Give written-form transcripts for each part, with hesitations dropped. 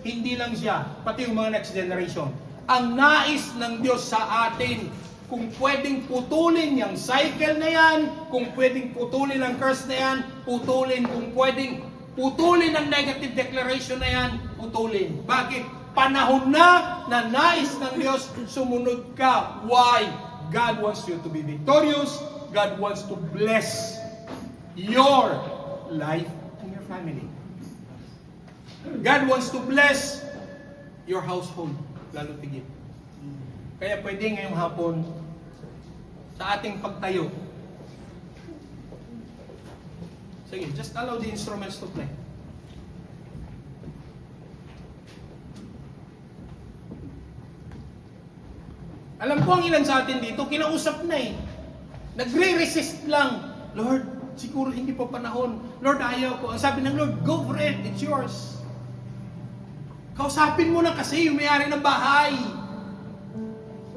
hindi lang siya, pati yung mga next generation. Ang nais ng Diyos sa atin, kung pwedeng putulin yung cycle na yan, kung pwedeng putulin ang curse na yan, putulin. Kung pwedeng putulin ang negative declaration na yan, putulin. Bakit? Panahon na nais ng Diyos, sumunod ka. Why? God wants you to be victorious. God wants to bless your life and your family. God wants to bless your household, lalo tigit. Kaya pwede ngayong hapon, sa ating pagtayo, sige, just allow the instruments to play. Alam ko ang ilan sa atin dito, kinausap na eh. Nagre-resist lang. Lord, siguro hindi pa panahon. Lord, ayaw ko. Ang sabi ng Lord, go for it. It's yours. Kausapin mo na kasi yung may-ari ng bahay.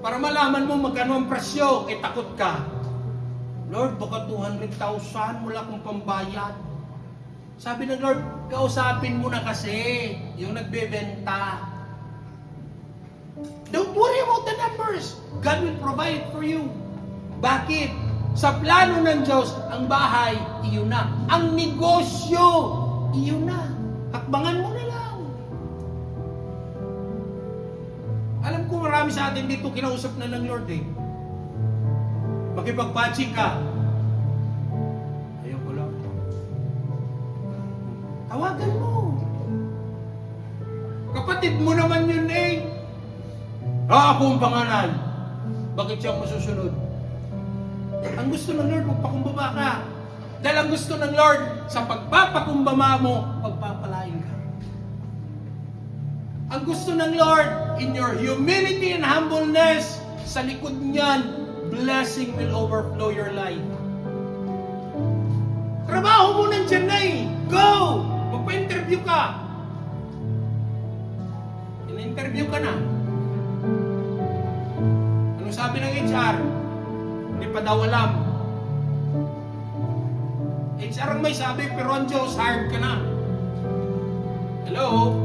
Para malaman mo magkano ang presyo. Eh, takot ka. Lord, baka 200,000. Wala akong pambayad. Sabi ng Lord, kausapin mo na kasi yung nagbebenta. Don't worry about the numbers. God will provide for you. Bakit? Sa plano ng Diyos, ang bahay, iyon na. Ang negosyo, iyon na. Hakbangan mo na lang. Alam ko marami sa atin dito kinausap na ng Lord eh. Makipagpatching ka. Ayaw ko lang. Tawagan mo. Kapatid mo naman yun eh. Ako ang pangalan. Bakit siya masusunod? Ang gusto ng Lord, magpakumbaba ka. Dahil ang gusto ng Lord, sa pagpapakumbaba mo, pagpapalain ka. Ang gusto ng Lord, in your humility and humbleness, sa likod niyan, blessing will overflow your life. Trabaho mo nandiyan na eh. Go! Magpa-interview ka. In-interview ka na. Anong sabi ng HR? Hindi pa daw alam. HR ang may sabi, pero ang Diyos, hired ka na. Hello?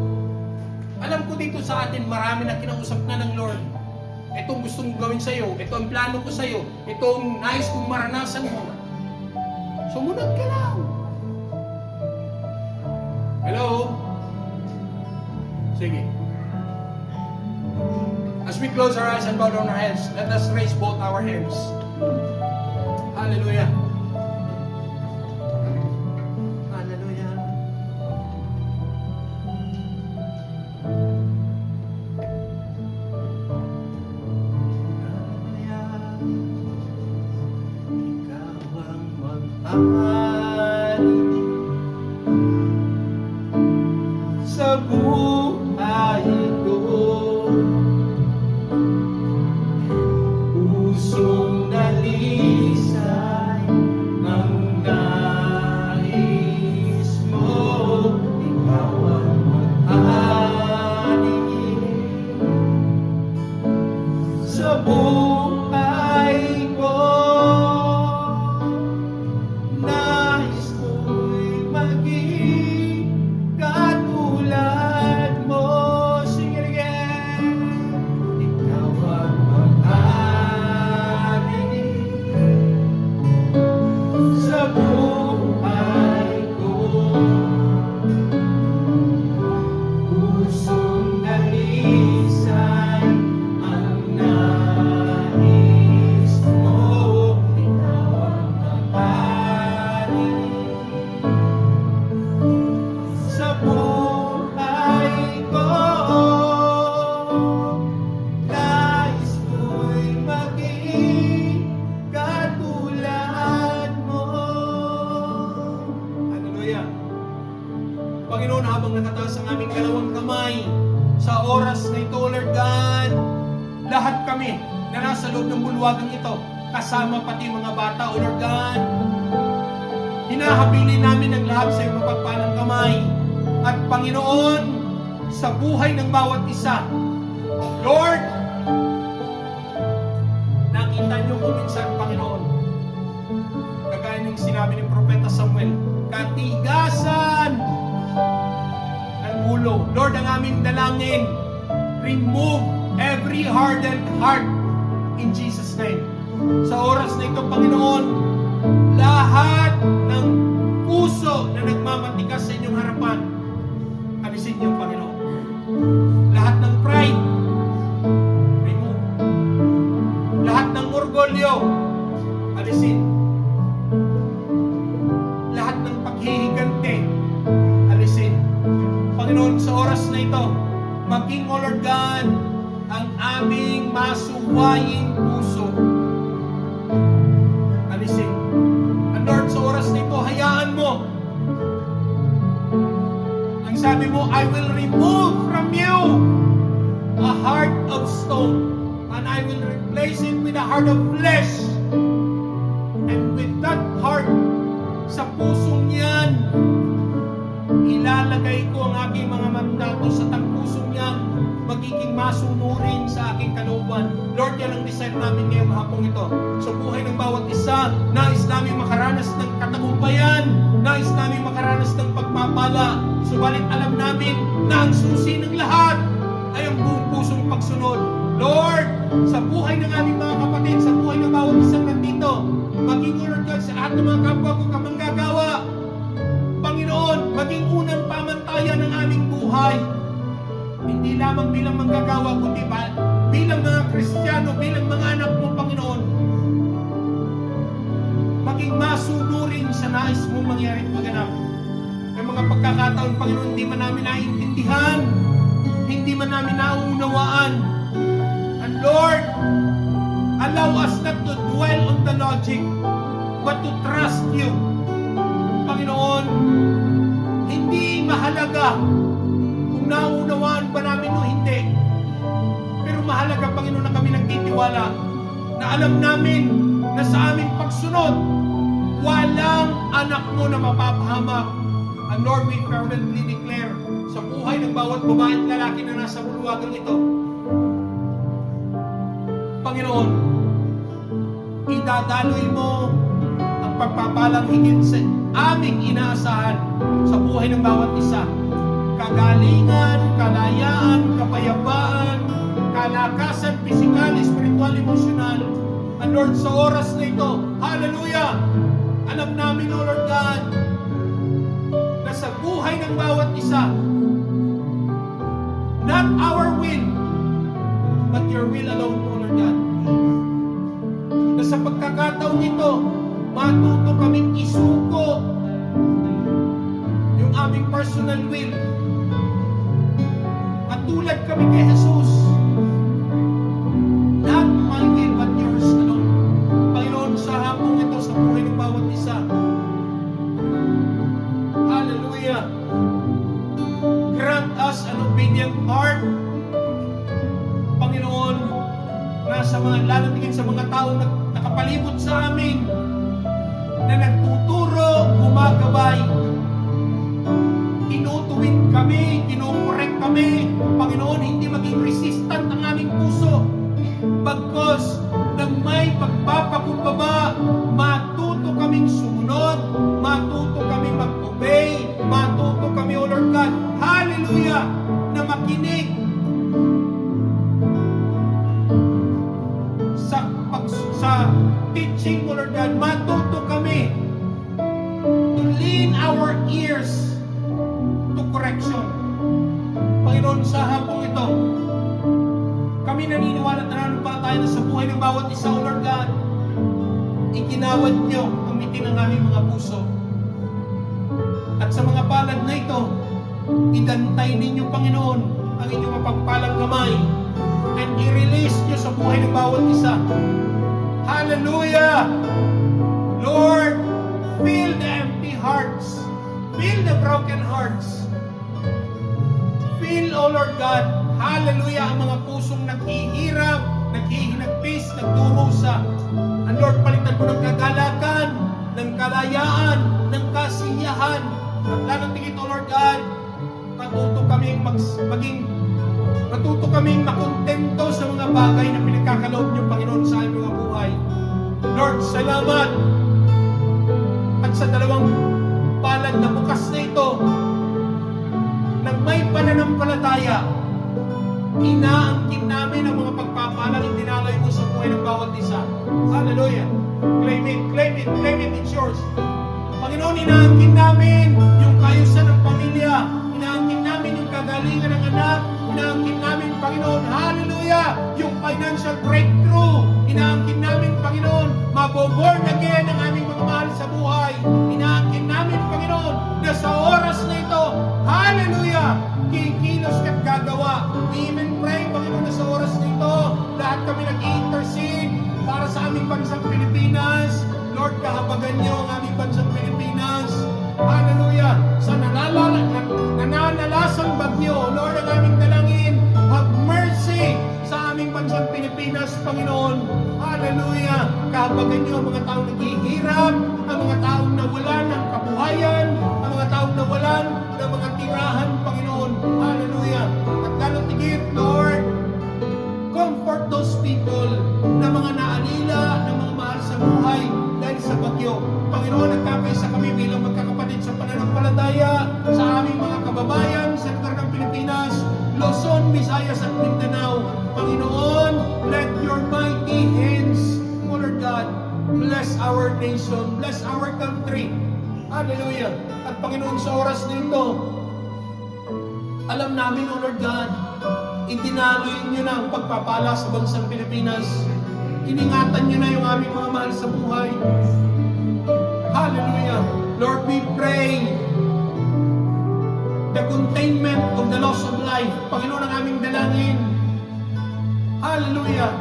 Alam ko dito sa atin, marami na kinausap na ng Lord. Itong gusto kong gawin sa'yo, ito ang plano ko sa'yo, ito ang nais kong maranasan mo. Sumunod ka lang. Hello? Sige. As we close our eyes and bow down our heads, let us raise both our hands. Hallelujah. Hallelujah. Ikaw ang magpapahari sa buhay ko. Pusong dalisay ng nais mo, ikaw ang mag-ari sa buhay ko. Nais ko'y maging katulad mo. Sing it again. Ikaw ang mag-ari sa buhay ko. Pusong dalisay ang nais mo, ikaw ang mag-ari sa buhay ko. Nais ko'y maging katulad mo. Hallelujah. Panginoon, habang nakataas ang aming dalawang kamay sa oras na ito, Lord God, lahat kami na nasa loob ng bulwagang ito, kasama pati mga bata, O Lord God, hinahabilin namin ang lahat sa iyong mapagpalang kamay. At Panginoon, sa buhay ng bawat isa, Lord, nakita niyo kung minsan, Panginoon, kagaya ng sinabi ng Propeta Samuel, katigasan ng ulo. Lord, ang aming dalangin, remove every hardened heart in Jesus' name. Sa oras na ito, Panginoon, lahat ng puso na nagmamatigas sa inyong harapan, alisin niyo, Panginoon. Lahat ng pride, remove. Lahat ng orgulyo, alisin. Lahat ng paghihigante, alisin. Panginoon, sa oras na ito, maging, O Lord God, ang aming masuwaying puso, alisin. And Lord, sa oras na ito, hayaan mo. Ang sabi mo, I will remove from you a heart of stone, and I will replace it with a heart of flesh. And with that heart, sa pusong yan, ilalagay ko ang aking mga mandato sa pusong yan, magiging masunurin sa aking kalooban. Lord, yan ang desire namin ngayong hapong ito. Sa buhay ng bawat isa, nais namin makaranas ng katagumpayan, nais namin makaranas ng pagpapala. Subalit alam namin na ang susi ng lahat ay ang buong pusong pagsunod. Lord, sa buhay ng aming mga kapatid, sa buhay ng bawat isang nandito, maging, O Lord God, sa lahat ng mga kapwa ko kamanggagawa, Panginoon, maging unang pamantayan ng aming buhay. Hindi lamang bilang manggagawa, kundi bilang mga Kristiyano, bilang mga anak mo, Panginoon. Maging masunurin sa nais mong mangyari at maganap. May mga pagkakataon, Panginoon, hindi man namin naiintindihan, hindi man namin nauunawaan. And Lord, allow us not to dwell on the logic, but to trust you. Panginoon, hindi mahalaga kung nauunawaan ba namin o hindi. Pero mahalaga, Panginoon, na kami nagtitiwala na alam namin na sa aming pagsunod, walang anak mo na mapapahamak. And Lord, we fervently declare sa buhay ng bawat babae at lalaki na nasa bulwagang ito, Panginoon, idadaloy mo ang pagpapalang higit sa aming inaasahan sa buhay ng bawat isa. Kagalingan, kalayaan, kapayapaan, kalakasan, pisikal, spiritual, emosyonal. And Lord, sa oras na ito, hallelujah! Alam namin, O Lord God, na sa buhay ng bawat isa, not our will, but your will alone, O Lord God. Na sa pagkakataon nito, matuto kaming isuko yung aming personal will. At tulad kami kay Jesus, not my will but yours alone. Panginoon, sa hapong ito, sa buhay ng bawat isa, hallelujah, grant us an obedient heart, Panginoon, na sa mga, lalo tingin sa mga tao na nakapalibot sa amin, na nagtuturo, gumagabay, tinutuwid kami, kinukorek kami, Panginoon, hindi maging resistant ang aming puso. Bagkos ng may pagpapakumbaba, matuto kaming sumunod, matuto kaming mag-obey, matuto kami, O Lord God, hallelujah, na makinig sa teaching, O Lord God, matuto kami to lean our ears to correction. Panginoon, sa hapong ito, kami naniniwala at nananampalataya na sa buhay ng bawat isa, O Lord God, iginawad niyo ang mitin ng aming mga puso. At sa mga palad na ito, idantay ninyo, Panginoon, ang inyong mapagpalang kamay and i-release niyo sa buhay ng bawat isa. Hallelujah! Lord, fill the empty hearts. Fill the broken hearts. Fill, O Lord God, hallelujah, ang mga pusong naghihirap, naghihinagpis, nagdurusa. And Lord, palitan mo ng kagalakan, ng kalayaan, ng kasiyahan. At lalo tingin, O Lord God, matuto kaming makontento sa mga bagay na pinagkakaloob niyo, Panginoon, sa aming mga buhay. Lord, salamat. At sa dalawang palad na bukas na ito, ng may pananampalataya, inaangkin namin ang mga pagpapalang itinalay mo sa buhay ng bawat isa. Hallelujah. Claim it, claim it, claim it, it's yours. Panginoon, inaangkin namin yung kaayusan ng pamilya, inaangkin namin yung kagalingan ng anak, inaangkin namin, Panginoon, hallelujah, yung financial breakthrough, inaangkin namin, Panginoon, maboborn again ang aming mga mahal sa buhay, inaangkin namin, Panginoon, na sa oras na ito, hallelujah, kikilos ka't gagawa. We even pray, Panginoon, na sa oras na ito, lahat kami nag-intercede para sa aming bansang Pilipinas. Lord, kahabagan niyo ang aming bansang Pilipinas. Hallelujah. Sa nananalasang bagyo, Lord, ang aming dalangin, have mercy sa aming bansang Pilipinas, Panginoon. Hallelujah. Kahabagan niyo ang mga taong naghihirap, ang mga taong nawalan ng kabuhayan, ang mga taong nawalan ng mga tirahan, Panginoon. Hallelujah. At lalo tigit, Lord, comfort those people na mga naalila ng mga mahal sa buhay dahil sa bagyo. Panginoon, nagkakaisa kami bilang magkakapatid sa pananampalataya sa aming mga kababayan sa lugar ng Pilipinas, Luzon, Visayas at Mindanao. Panginoon, let your mighty hands, O Lord God, bless our nation, bless our country. Hallelujah. At Panginoon, sa oras nito, alam namin, O Lord God, itinaloy niyo na ang pagpapala sa bansang Pilipinas. Iningatan niyo na yung aming mga mahal sa buhay. Hallelujah. Lord, we pray the containment of the loss of life. Panginoon, ang aming dalangin. Hallelujah.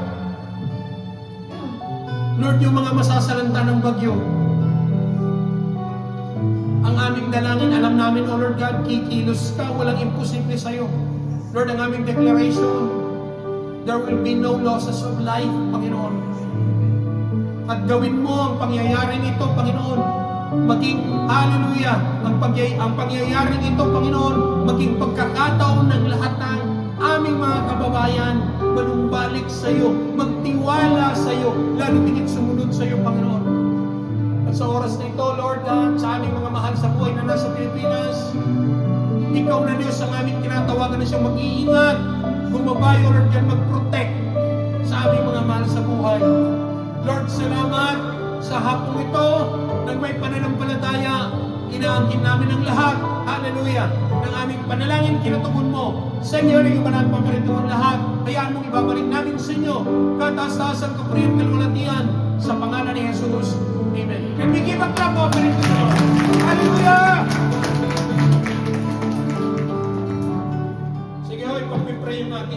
Lord, yung mga masasalanta ng bagyo, ang aming dalangin, alam namin, O Lord God, kikilos ka, walang imposible sa'yo. Lord, ang aming declaration, there will be no losses of life, Panginoon. At gawin mo ang pangyayaring ito, Panginoon, maging, hallelujah, ang pangyayaring ito, Panginoon, maging pagkakataon ng lahat ng aming mga kababayan, manumbalik sa iyo, magtiwala sa iyo, lalo tingit sumunod sa iyo, Panginoon. At sa oras na ito, Lord, sa aming mga mahal sa buhay na nasa Pilipinas, ikaw na Diyos ang aming tinatawagan na siyang mag-iingat, gumabay, O Lord God, mag-protect sa aming mga mahal sa buhay. Lord, salamat sa hapong ito nang may pananampalataya, inaangkin namin ang lahat, hallelujah, ng aming panalangin, kinatugon mo. Sa inyo rin yung banal pamarituhan lahat, hayaan mong ibabalik namin sa inyo, kataas-taasan, kapurihan, kalulatian, sa pangalan ni Jesus. Amen. Can we give a clap of hallelujah! Sige, hoy, pag-pray yung ating